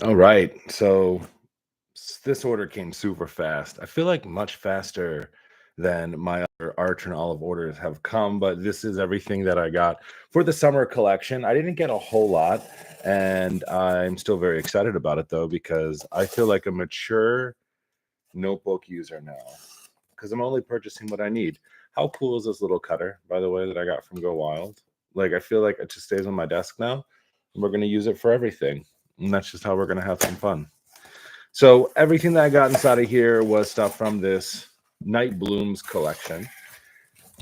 All right. So this order came super fast. I feel like much faster than my other Arch and Olive orders have come, but this is everything that I got for the summer collection. I didn't get a whole lot, and I'm still very excited about it though, because I feel like a mature notebook user now because I'm only purchasing what I need. How cool is this little cutter, by the way, that I got from Go Wild? Like, I feel like it just stays on my desk now, and we're going to use it for everything. And that's just how we're going to have some fun. So, everything that I got inside of here was stuff from this Night Blooms collection.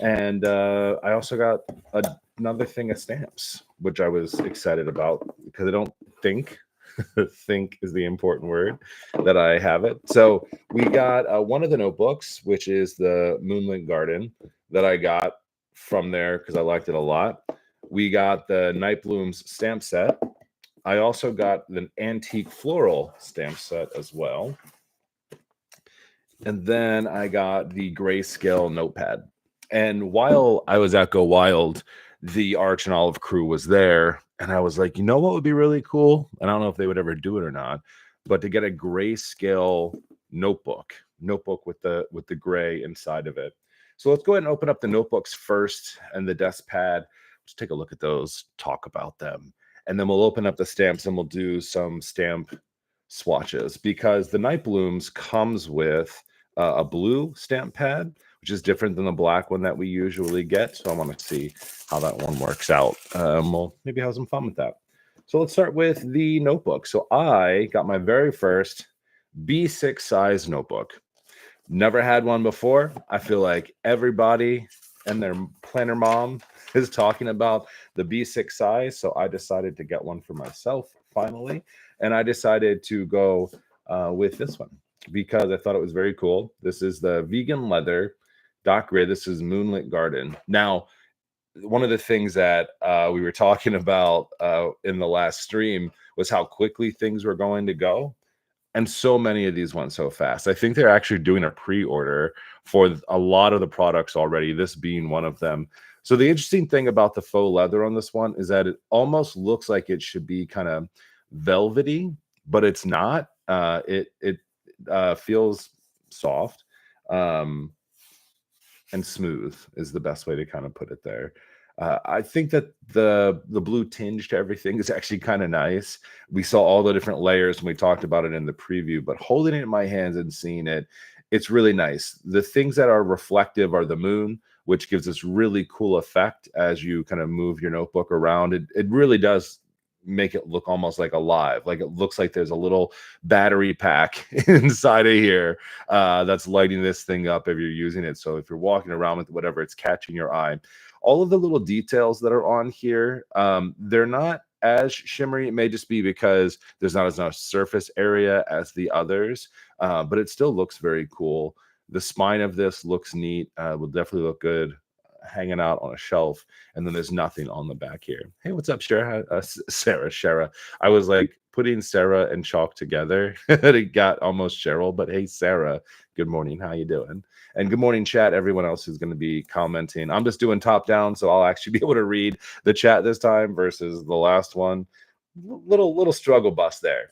And I also got another thing of stamps, which I was excited about because I don't think think is the important word that I have it. So we got one of the notebooks, which is the Moonlit Garden that I got from there because I liked it a lot. We got the Night Blooms stamp set. I also got the antique floral stamp set as well. And then I got the Grayscale notepad. And while I was at Go Wild, the Arch and Olive crew was there. And I was like, you know what would be really cool? And I don't know if they would ever do it or not, but to get a grayscale notebook with the gray inside of it. So let's go ahead and open up the notebooks first and the desk pad. Let's take a look at those, talk about them. And then we'll open up the stamps and we'll do some stamp swatches because the Night Blooms comes with a blue stamp pad, which is different than the black one that we usually get. So I want to see how that one works out. We'll maybe have some fun with that. So let's start with the notebook. So I got my very first B6 size notebook. Never had one before. I feel like everybody and their planner mom is talking about the B6 size. So I decided to get one for myself finally. And I decided to go with this one because I thought it was very cool. This is the vegan leather dot grid. This is Moonlit Garden. Now, one of the things that we were talking about in the last stream was how quickly things were going to go. And so many of these went so fast. I think they're actually doing a pre-order for a lot of the products already, this being one of them. So the interesting thing about the faux leather on this one is that it almost looks like it should be kind of velvety, but it's not. It feels soft. Um, and smooth is the best way to kind of put it there. I think that the blue tinge to everything is actually kind of nice. We saw all the different layers and we talked about it in the preview, but holding it in my hands and seeing it, it's really nice. The things that are reflective are the moon, which gives this really cool effect as you kind of move your notebook around. It really does make it look almost like alive. Like it looks like there's a little battery pack inside of here that's lighting this thing up if you're using it. So if you're walking around with whatever, it's catching your eye. All of the little details that are on here, they're not as shimmery. It may just be because there's not as much surface area as the others, but it still looks very cool. The spine of this looks neat. Will definitely look good hanging out on a shelf, and then there's nothing on the back here. Hey, what's up, Sarah? Sarah. I was like putting Sarah and Chalk together. It got almost Cheryl, but hey, Sarah, good morning. How you doing? And good morning, chat. Everyone else who's going to be commenting. I'm just doing top down, so I'll actually be able to read the chat this time versus the last one. Little struggle bus there,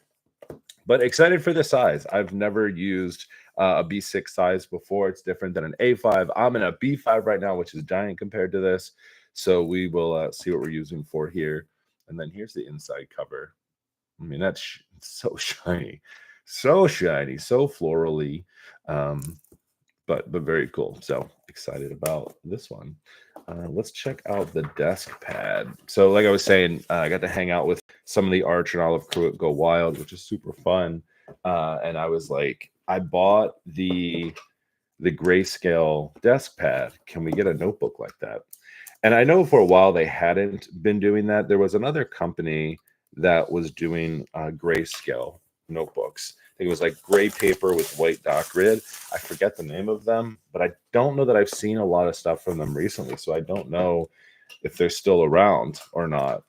but excited for the size. I've never used a B6 size before. It's different than an A5. I'm in a B5 right now, which is giant compared to this. So we will see what we're using for here. And then here's the inside cover. I mean, that's so shiny, so florally, but very cool. So excited about this one. Let's check out the desk pad. So like I was saying, I got to hang out with some of the Arch and Olive crew at Go Wild, which is super fun. And I was like, I bought the Grayscale desk pad. Can we get a notebook like that? And I know for a while they hadn't been doing that. There was another company that was doing Grayscale notebooks. I think it was like gray paper with white dot grid. I forget the name of them, but I don't know that I've seen a lot of stuff from them recently. So I don't know if they're still around or not.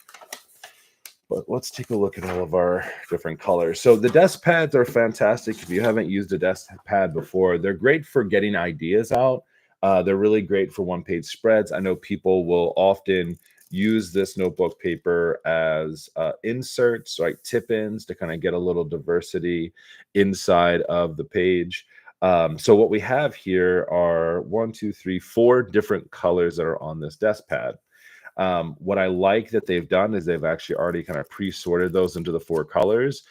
But let's take a look at all of our different colors. So the desk pads are fantastic. If you haven't used a desk pad before, they're great for getting ideas out. They're really great for one-page spreads. I know people will often use this notebook paper as inserts, right? Tip-ins to kind of get a little diversity inside of the page. So what we have here are 4 different colors that are on this desk pad. What I like that they've done is they've actually already kind of pre-sorted those into the 4 colors.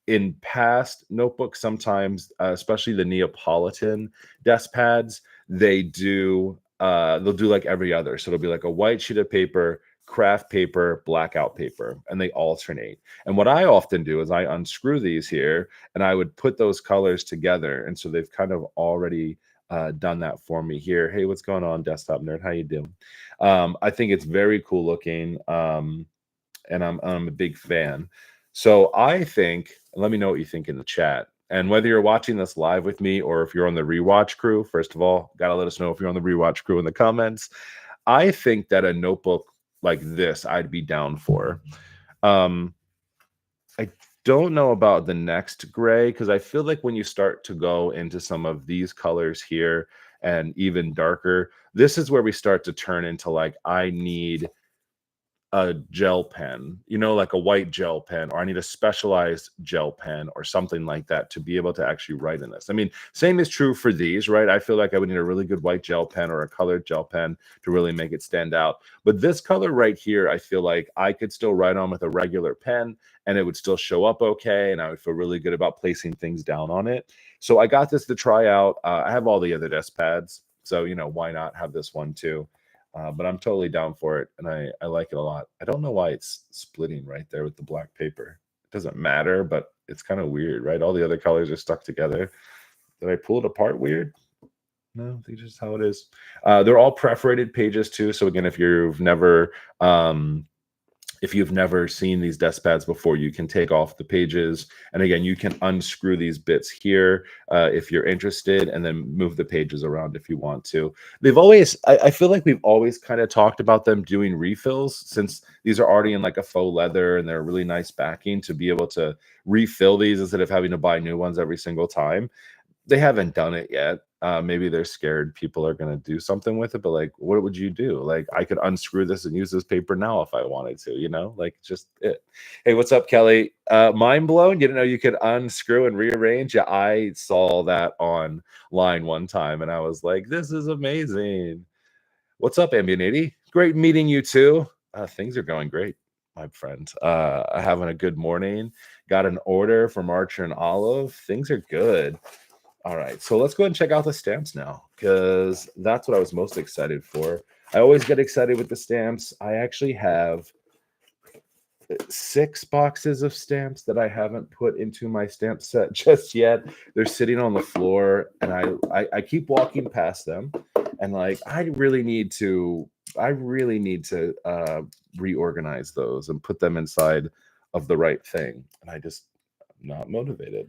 In past notebooks, sometimes, especially the Neapolitan desk pads, they'll do like every other. So it'll be like a white sheet of paper, craft paper, blackout paper, and they alternate. And what I often do is I unscrew these here and I would put those colors together. And so they've kind of already done that for me here. Hey, what's going on, desktop nerd? How you doing? I think it's very cool looking, and I'm a big fan. So I think, let me know what you think in the chat. And whether you're watching this live with me or if you're on the rewatch crew, first of all, gotta let us know if you're on the rewatch crew in the comments. I think that a notebook like this, I'd be down for. I don't know about the next gray because I feel like when you start to go into some of these colors here and even darker, this is where we start to turn into like, I need a gel pen, like a white gel pen, or I need a specialized gel pen or something like that to be able to actually write in this. I mean, same is true for these, right? I feel like I would need a really good white gel pen or a colored gel pen to really make it stand out. But this color right here, I feel like I could still write on with a regular pen and it would still show up okay. And I would feel really good about placing things down on it. So I got this to try out. I have all the other desk pads. So, why not have this one too? But I'm totally down for it, and I like it a lot. I don't know why it's splitting right there with the black paper. It doesn't matter, but it's kind of weird, right? All the other colors are stuck together. Did I pull it apart weird? No, that's just how it is. They're all perforated pages too. So again, if you've never seen these desk pads before, you can take off the pages. And again, you can unscrew these bits here if you're interested, and then move the pages around if you want to. I feel like we've always kind of talked about them doing refills, since these are already in like a faux leather and they're really nice backing, to be able to refill these instead of having to buy new ones every single time. They haven't done it yet. Maybe they're scared people are going to do something with it, but like, what would you do? Like, I could unscrew this and use this paper now if I wanted to, like, just it. Hey, what's up, Kelly? Mind blown. You didn't know you could unscrew and rearrange? Yeah, I saw that online one time and I was like, this is amazing. What's up, Ambient80? Great meeting you too. Things are going great, my friend. Having a good morning. Got an order from Archer and Olive. Things are good. All right, so let's go ahead and check out the stamps now, because that's what I was most excited for. I always get excited with the stamps. I actually have 6 boxes of stamps that I haven't put into my stamp set just yet. They're sitting on the floor, and I keep walking past them, and like, I really need to reorganize those and put them inside of the right thing. And I just not motivated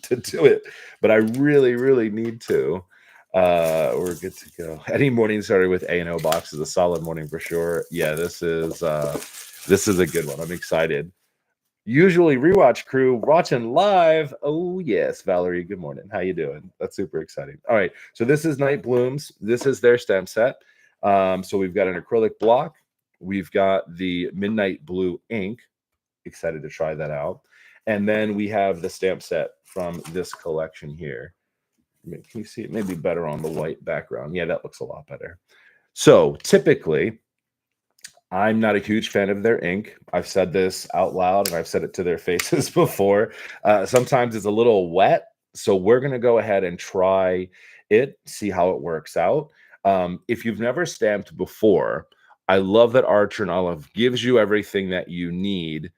to do it, but I really need to. We're good to go. Any morning started with A&O box is a solid morning for sure. Yeah, this is a good one. I'm excited. Usually rewatch crew watching live. Oh yes, Valerie, good morning. How you doing? That's super exciting. All right, so this is Night Blooms. This is their stamp set. So we've got an acrylic block. We've got the Midnight Blue ink. Excited to try that out. And then we have the stamp set from this collection here. Can you see it? Maybe better on the white background. Yeah, that looks a lot better. So typically, I'm not a huge fan of their ink. I've said this out loud and I've said it to their faces before. Sometimes it's a little wet. So we're going to go ahead and try it, see how it works out. If you've never stamped before, I love that Archer and Olive gives you everything that you need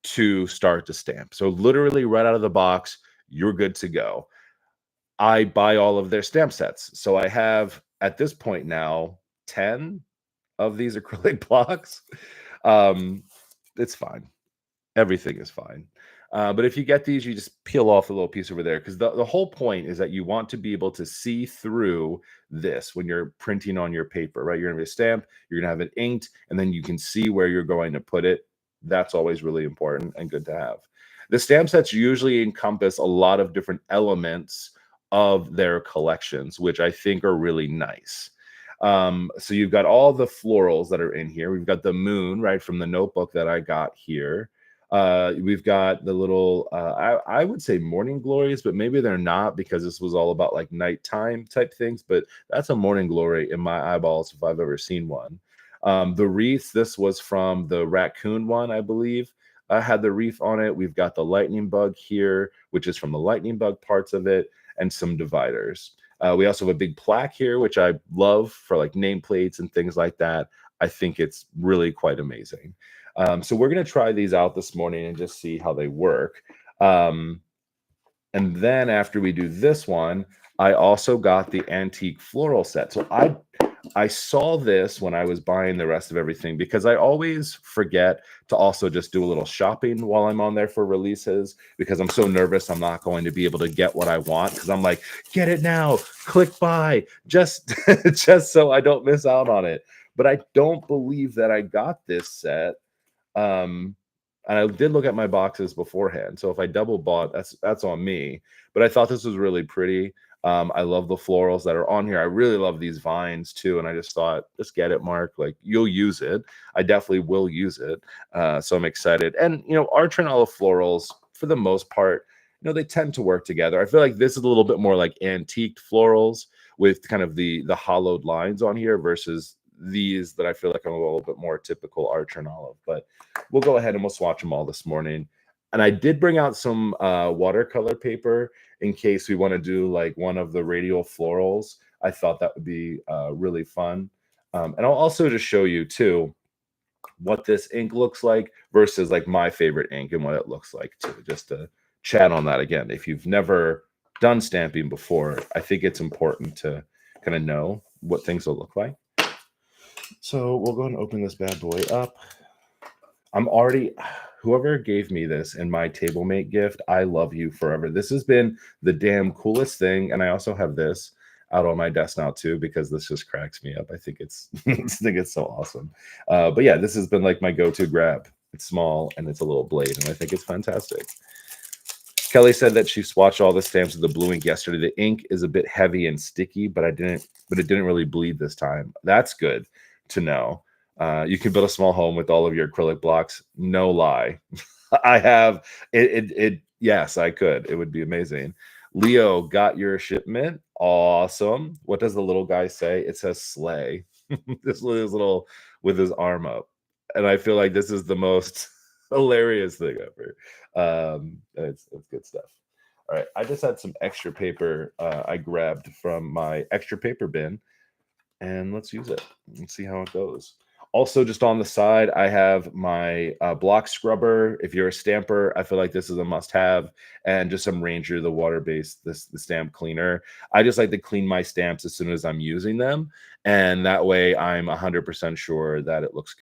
to start to stamp. So literally right out of the box, you're good to go. I buy all of their stamp sets. So I have, at this point now, 10 of these acrylic blocks. It's fine. Everything is fine. But if you get these, you just peel off the little piece over there, because the whole point is that you want to be able to see through this when you're printing on your paper, right? You're going to be a stamp, you're going to have it inked, and then you can see where you're going to put it. That's always really important and good to have. The stamp sets usually encompass a lot of different elements of their collections, which I think are really nice. So you've got all the florals that are in here. We've got the moon, right, from the notebook that I got here. We've got the little, I would say morning glories, but maybe they're not because this was all about like nighttime type things. But that's a morning glory in my eyeballs if I've ever seen one. The wreaths, this was from the raccoon one, I believe. Had the wreath on it. We've got the lightning bug here, which is from the lightning bug parts of it, and some dividers. We also have a big plaque here, which I love for like nameplates and things like that. I think it's really quite amazing. So we're going to try these out this morning and just see how they work. And then after we do this one, I also got the antique floral set. So I saw this when I was buying the rest of everything because I always forget to also just do a little shopping while I'm on there for releases because I'm so nervous I'm not going to be able to get what I want because I'm like, get it now, click buy, just just so I don't miss out on it. But I don't believe that I got this set. And I did look at my boxes beforehand. So if I double bought, that's on me. But I thought this was really pretty. I love the florals that are on here. I really love these vines too. And I just thought, just get it, Mark. Like you'll use it. I definitely will use it. So I'm excited. And Arch and Olive florals, for the most part, they tend to work together. I feel like this is a little bit more like antiqued florals with kind of the hollowed lines on here versus these that I feel like I'm a little bit more typical Arch and Olive. But we'll go ahead and we'll swatch them all this morning. And I did bring out some watercolor paper in case we want to do like one of the radial florals. I thought that would be really fun. And I'll also just show you too what this ink looks like versus like my favorite ink and what it looks like too, just to chat on that again. If you've never done stamping before, I think it's important to kind of know what things will look like. So we'll go and open this bad boy up. Whoever gave me this in my table mate gift, I love you forever. This has been the damn coolest thing. And I also have this out on my desk now too, because this just cracks me up. I think it's, so awesome. But yeah, this has been like my go-to grab. It's small and it's a little blade and I think it's fantastic. Kelly said that she swatched all the stamps with the blue ink yesterday. The ink is a bit heavy and sticky, but it didn't really bleed this time. That's good to know. You can build a small home with all of your acrylic blocks. No lie. I have it. Yes, I could. It would be amazing. Leo got your shipment. Awesome. What does the little guy say? It says slay. This little with his arm up. And I feel like this is the most hilarious thing ever. It's good stuff. All right. I just had some extra paper I grabbed from my extra paper bin. And let's use it and see how it goes. Also, just on the side, I have my block scrubber. If you're a stamper, I feel like this is a must-have. And just some Ranger, the water-based, the stamp cleaner. I just like to clean my stamps as soon as I'm using them. And that way, I'm 100% sure that it looks